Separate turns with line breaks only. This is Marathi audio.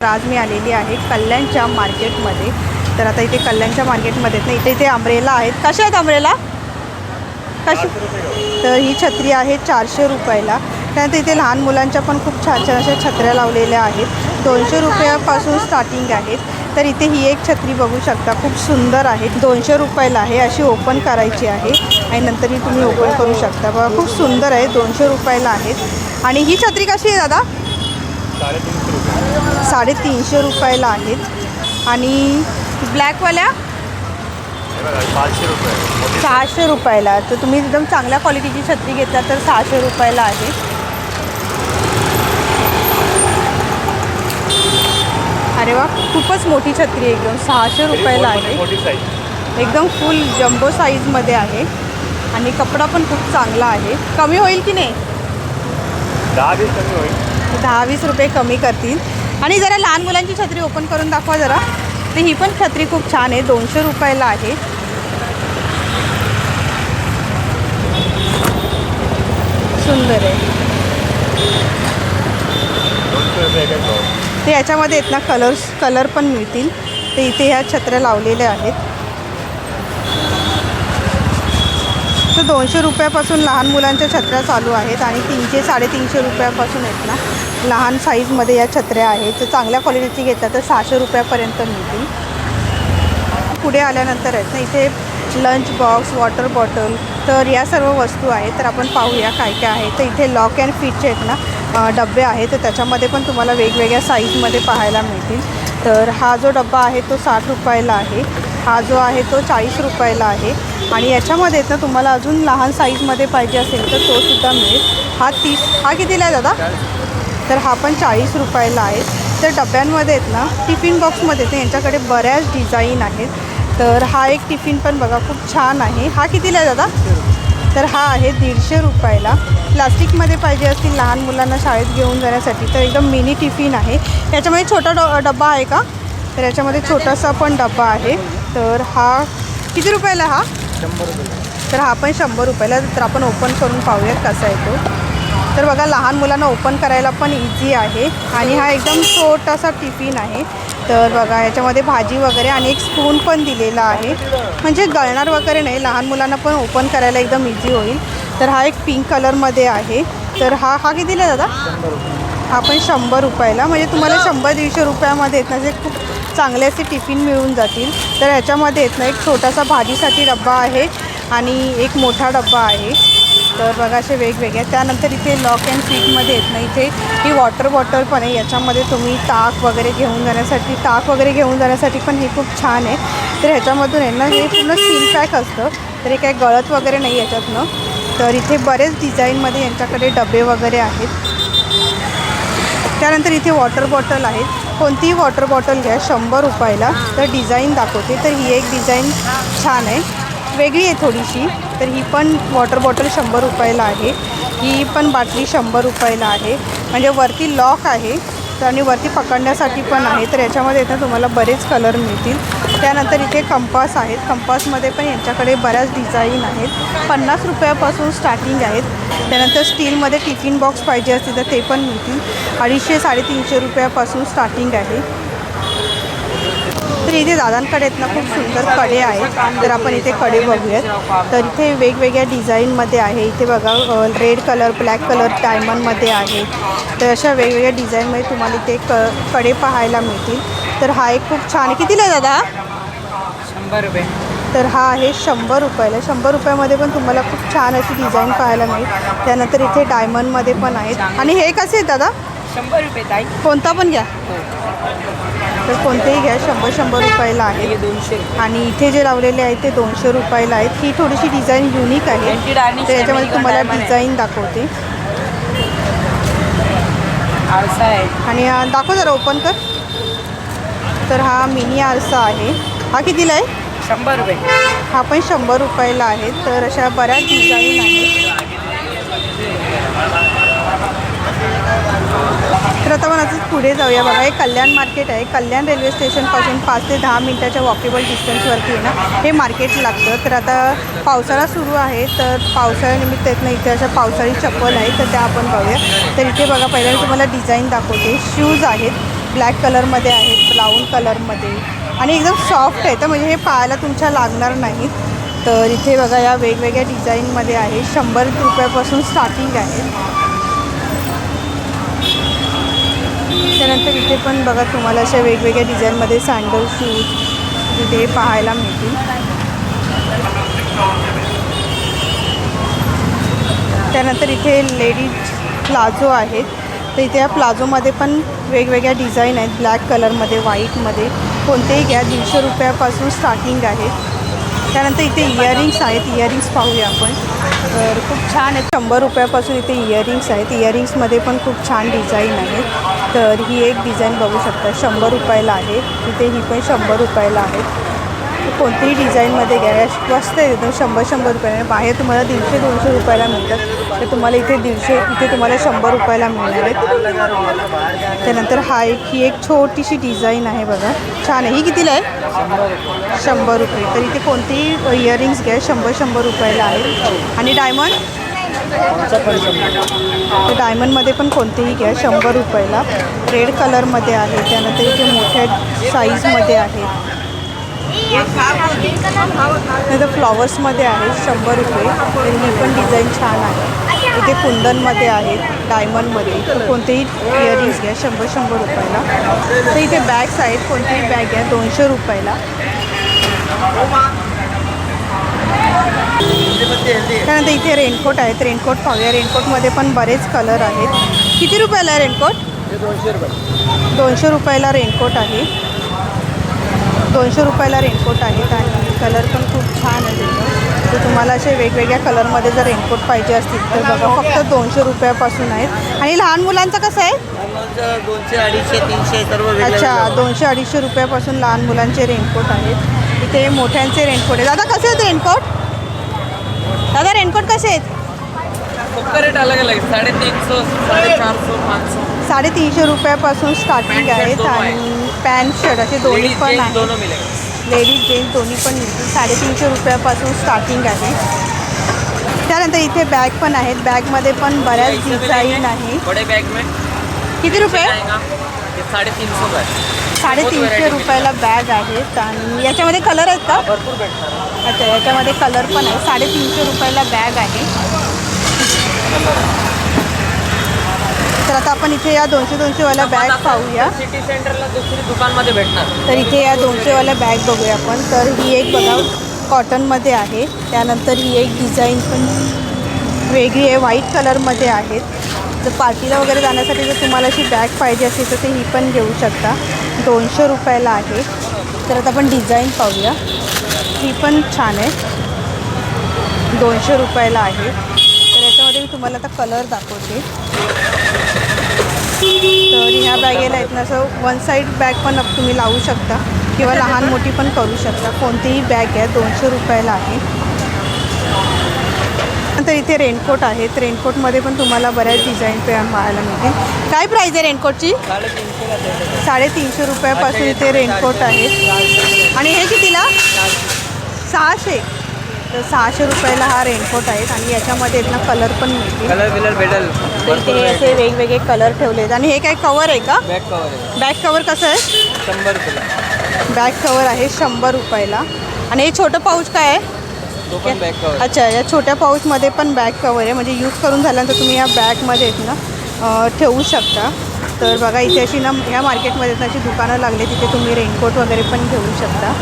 आज मी आलेली आहे कल्याणच्या मार्केटमध्ये. तर आता इथे कल्याणच्या मार्केटमध्ये ना इथे अम्ब्रेला आहेत. कशा आहेत अम्ब्रेला? कशी? तर ही छत्री आहे 400 रुपयाला. त्यानंतर इथे लहान मुलांच्या पण खूप छान छान अशा छत्र्या लावलेल्या आहेत. 200 रुपयापासून स्टार्टिंग आहेत. तर इथे ही एक छत्री बघू शकता, खूप सुंदर आहे. 200 रुपयाला आहे. अशी ओपन करायची आहे आणि नंतर ही तुम्ही ओपन करू शकता. बघा खूप सुंदर आहे. 200 रुपयाला आहेत. आणि ही छत्री कशी आहे दादा? 350 रुपयाला आहेत. आणि ब्लॅकवाल्या 600 रुपयाला. तर तुम्ही एकदम चांगल्या क्वालिटीची छत्री घेतला तर 600 रुपयाला आहे. अरे वा, खूपच मोठी छत्री आहे. एकदम 600 रुपयाला आहे. एकदम फुल जम्बो साईजमध्ये आहे. आणि कपडा पण खूप चांगला आहे. कमी होईल की नाही?
10-20 कमी होईल.
10-20 रुपये कमी करतील. आणि जरा लहान मुलांची छत्री ओपन करून दाखवा जरा. तर ही पण छत्री खूप छान आहे. 200 रुपयाला आहे. सुंदर आहे.
200 रुपये एक भाव.
ते याच्यामध्ये आहेत ना कलर पण मिळतील. ते इथे ह्या छत्र्या लावलेल्या आहेत. तर 200 रुपयापासून लहान मुलांच्या छत्र्या चालू आहेत आणि 300-350 रुपयापासून आहेत ना लहान साईजमध्ये या छत्र्या आहेत. तर चांगल्या क्वालिटीची घेतल्या तर 600 रुपयापर्यंत मिळतील. पुढे आल्यानंतर आहेत ना इथे लंच बॉक्स, वॉटर बॉटल, तर या सर्व वस्तू आहेत. तर आपण पाहूया काय काय आहे. तर इथे लॉक अँड फिटचे आहेत ना डबे आहेत. तर त्याच्यामध्ये पण तुम्हाला वेगवेगळ्या साईजमध्ये पाहायला मिळतील. तर हा जो डब्बा आहे तो 60 रुपयाला आहे. हा जो आहे तो 40 रुपयाला आहे. आणि याच्यामध्ये आहेत ना तुम्हाला अजून लहान साईजमध्ये पाहिजे असेल तर तोसुद्धा मिळेल. हा कितीला आहे दादा? तर हा पण 40 रुपयाला आहे. तर डब्यांमध्ये आहेत ना टिफिन बॉक्समध्ये तर यांच्याकडे बऱ्याच डिझाईन आहेत. तर हा एक टिफिन पण बघा खूप छान आहे. हा कितीला आहे दादा? तर हा आहे 150 रुपयाला. प्लास्टिकमध्ये पाहिजे असतील लहान मुलांना शाळेत घेऊन जाण्यासाठी तर एकदम मिनी टिफिन आहे. याच्यामध्ये छोटा डब्बा आहे का? तर याच्यामध्ये छोटासा पण डब्बा आहे. तर हा किती रुपयाला? हा
100 रुपये.
तर हा पण 100 रुपयाला. तर आपण ओपन करून पाहूया कसा आहे तो. तर बघा लहान मुलांना ओपन करायला पण इझी आहे. आणि हा एकदम छोटासा टिफिन आहे. तर बघा याच्यामध्ये भाजी वगैरे आणि एक स्पून पण दिलेला आहे. म्हणजे गळणार वगैरे नाही. लहान मुलांना पण ओपन करायला एकदम इझी होईल. तर हा एक पिंक कलरमध्ये आहे. तर हा कितीला आहे दादा?
100 रुपये.
हा पण 100 रुपयाला. म्हणजे तुम्हाला 100-150 रुपयामध्ये आहेत ना जे खूप चांगले असे टिफिन मिळून जातील. तर ह्याच्यामध्ये आहेत ना एक छोटासा भाजीसाठी डब्बा आहे आणि एक मोठा डब्बा आहे. तर बघा असे वेगवेगळे. त्यानंतर इथे लॉक अँड फिटमध्ये आहेत ना इथे ही वॉटर बॉटल पण आहे. याच्यामध्ये तुम्ही ताक वगैरे घेऊन जाण्यासाठी पण हे खूप छान आहे. तर ह्याच्यामधून आहे ना हे पूर्ण सील पॅक असतं. तर हे काय गळत वगैरे नाही याच्यातनं. तर इथे बरेच डिझाईनमध्ये यांच्याकडे डबे वगैरे आहेत. त्यानंतर इथे वॉटर बॉटल आहेत. कोणतीही वॉटर बॉटल घ्या 100 रुपयाला. तर डिझाईन दाखवते. तर ही एक डिझाईन छान आहे, वेगळी आहे थोडीशी. तर ही पण वॉटर बॉटल 100 रुपयाला आहे. ही पण बाटली 100 रुपयाला आहे. म्हणजे वरती लॉक आहे तर आणि वरती पकडण्यासाठी पण आहे. तर याच्यामध्ये ना तुम्हाला बरेच कलर मिळतील. त्यानंतर इथे कंपास आहेत. कंपासमध्ये पण यांच्याकडे बऱ्याच डिझाईन आहेत. 50 रुपयापासून स्टार्टिंग आहेत. त्यानंतर स्टीलमध्ये टिफिन बॉक्स पाहिजे असतील तर ते पण मिळतील. 250-350 रुपयापासून स्टार्टिंग आहे. तर इथे दादांकडे आहेत ना खूप सुंदर कडे आहेत. तर आपण इथे कडे बघूयात. तर इथे वेगवेगळ्या डिझाईनमध्ये आहे. इथे बघा रेड कलर, ब्लॅक कलर, डायमंडमध्ये आहे. तर अशा वेगवेगळ्या डिझाईनमध्ये तुम्हाला इथे कडे पाहायला मिळतील. तर हा एक खूप छान आहे. कितीला आहे दादा?
100 रुपये.
तर हा आहे 100 रुपयाला. 100 रुपयामध्ये पण तुम्हाला खूप छान अशी डिझाईन पाहायला मिळेल. त्यानंतर इथे डायमंडमध्ये पण आहेत. आणि हे कसे आहेत दादा?
100 रुपये ताई.
कोणता पण घ्या. तर कोणतेही घ्या 100 रुपयाला आहे.
200.
आणि इथे जे लावलेले आहेत ते 200 रुपयाला आहेत. ही थोडीशी डिझाईन युनिक आहे. तर याच्यामध्ये तुम्हाला डिझाईन दाखवते.
आरसा आहे.
आणि दाखव जरा ओपन कर. तर हा मिनी आरसा आहे. हा कितीला आहे?
100 रुपये.
हा पण 100 रुपयाला आहे. तर अशा बऱ्याच डिझाईन आहेत. तर आता आपण असंच पुढे जाऊया. बघा हे कल्याण मार्केट आहे. कल्याण रेल्वे स्टेशनपासून 5 ते 10 मिनटाच्या वॉकेबल डिस्टन्सवरती आहे ना हे मार्केट लागतं. तर आता पावसाळा सुरू आहे तर पावसाळ्यानिमित्त आहेत ना इथे अशा पावसाळी चप्पल आहेत तर त्या आपण पाहूया. तर इथे बघा पहिल्यांदा तुम्हाला डिझाईन दाखवते. शूज आहेत. ब्लॅक कलरमध्ये आहेत, ब्राऊन कलरमध्ये आणि एकदम सॉफ्ट आहे. तर म्हणजे हे पायाला तुमच्या लागणार नाहीत. तर इथे बघा या वेगवेगळ्या डिझाईनमध्ये आहे. 100 रुपयापासून स्टार्टिंग आहे. त्यानंतर इथे पण बघा तुम्हाला अशा वेगवेगळ्या डिझाईनमध्ये सँडल शूज इथे पाहायला मिळतील. त्यानंतर इथे लेडीज प्लाझो आहेत. तर इथे या प्लाझोमध्ये पण वेगवेगळ्या डिझाईन आहेत. ब्लॅक कलरमध्ये, व्हाईटमध्ये कोणतेही घ्या. 150 रुपयापासून स्टार्टिंग आहे. त्यानंतर इथे इयरिंग्स आहेत. इयरिंग्स पाहूया आपण. तर खूप छान आहेत. 100 रुपयापासून इथे इयरिंग्स आहेत. इयरिंग्समध्ये पण खूप छान डिझाईन आहेत. तर ही एक डिझाईन बघू शकता 100 रुपयाला आहे. इथे ही पण 100 रुपयाला आहे. कोणतीही डिझाईनमध्ये घ्या. स्वस्त आहे एकदम. 100 रुपयाला. बाहेर तुम्हाला 150-200 रुपयाला मिळतात. तर तुम्हाला इथे 150, इथे तुम्हाला 100 रुपयाला मिळणार आहेत. त्यानंतर ही एक छोटीशी डिझाईन आहे बघा. छान आहे. ही कितीला आहे? 100 रुपये. तर इथे कोणतेही इयरिंग्स घ्या 100 रुपयाला आहे. आणि डायमंड, तर डायमंडमध्ये पण कोणतेही घ्या 100 रुपयाला. रेड कलरमध्ये आहे. त्यानंतर इथे मोठ्या साईजमध्ये आहे. नंतर फ्लॉवर्समध्ये आहे 100 रुपये. तर ही पण डिझाईन छान आहे. इथे कुंदनमध्ये आहेत, डायमंडमध्ये. तर कोणतेही इयरिंग्स घ्या 100 रुपयाला. तर इथे बॅग्स आहेत. कोणतीही बॅग घ्या 200 रुपयाला. त्यानंतर इथे रेनकोट आहेत. रेनकोट पाहूया. रेनकोटमध्ये पण बरेच कलर आहेत. किती रुपयाला आहे रेनकोट?
200 रुपये.
200 रुपयाला रेनकोट आहे. 200 रुपयाला रेनकोट आहेत आणि कलर पण खूप छान आहे तिथं. तर तुम्हाला असे वेगवेगळ्या कलरमध्ये जर रेनकोट पाहिजे असतील तर बघा फक्त 200 रुपयापासून आहेत. आणि लहान मुलांचं कसं आहे?
200, 250, 300 सर्व
अच्छा, 200-250 रुपयापासून लहान मुलांचे रेनकोट आहेत. इथे मोठ्यांचे रेनकोट आहेत. दादा कसे आहेत रेनकोट? दादा रेनकोट कसे आहेत?
सबका रेट अलग अलग 350, 450, 500.
350 रुपयापासून स्टार्टिंग आहेत. आणि पॅन्ट शर्ट असे दोन्ही पण आहेत.
दोनों मिलेगा.
लेडीज जेंट्स दोन्ही पण मिळतील. 350 रुपयापासून स्टार्टिंग आहे. त्यानंतर इथे बॅग पण आहेत. बॅगमध्ये पण बऱ्याच डिझाईन आहे.
बड़े बैग में
किती रुपये?
आएगा ये 350 का है.
350 रुपयाला बॅग आहेत. आणि याच्यामध्ये कलर आहेत का?
भरपूर भेटणार.
अच्छा, याच्यामध्ये कलर पण आहे. 350 रुपयाला बॅग आहे. तर आता आपण इथे या 200 वाल्या बॅग पाहूया.
सिटी सेंटरला दुसरी दुकानमध्ये भेटणार.
तर इथे या 200 वाल्या बॅग बघूया आपण. तर ही एक बघा कॉटनमध्ये आहे. त्यानंतर ही एक डिझाईन पण वेगळी आहे. व्हाईट कलरमध्ये आहेत. तर पार्टीला वगैरे जाण्यासाठी जर तुम्हाला अशी बॅग पाहिजे असेल तर ते ही पण घेऊ शकता. 200 रुपयाला आहे. तर आता आपण डिझाईन पाहूया. ही पण छान आहे. 200 रुपयाला आहे. तर याच्यामध्ये मी तुम्हाला आता कलर दाखवते. तर ह्या बॅगेला आहेत ना असं वन साईड बॅग पण तुम्ही लावू शकता किंवा लहान मोठी पण करू शकता. कोणतीही बॅग आहे 200 रुपयाला आहे. नंतर इथे रेनकोट आहेत. रेनकोटमध्ये पण तुम्हाला बऱ्याच डिझाईन पाहायला मिळतील. काय प्राईज आहे रेनकोटची? 350 रुपयापासून इथे रेनकोट आहेत. आणि हे कितीला? 600. तर 600 रुपयाला हा रेनकोट आहेत. आणि याच्यामध्ये ना कलर पण मिळतील.
कलर भेटेल.
तर इथे असे वेगवेगळे कलर ठेवले आहेत. आणि हे काय कवर आहे का?
बॅक कवर आहे.
बॅक कवर कसं आहे?
100 रुपयाला.
बॅक कवर आहे 100 रुपयाला. आणि हे छोटं पाऊच काय आहे?
तो पण बॅक कवर.
अच्छा, या छोट्या पाऊचमध्ये पण बॅक कवर आहे. म्हणजे यूज करून झाल्यानंतर तुम्ही या बॅगमध्ये आहेत ना ठेवू शकता. तर बघा इथे अशी ना ह्या मार्केटमध्ये ना अशी दुकानं लागली. तिथे तुम्ही रेनकोट वगैरे पण घेऊ शकता.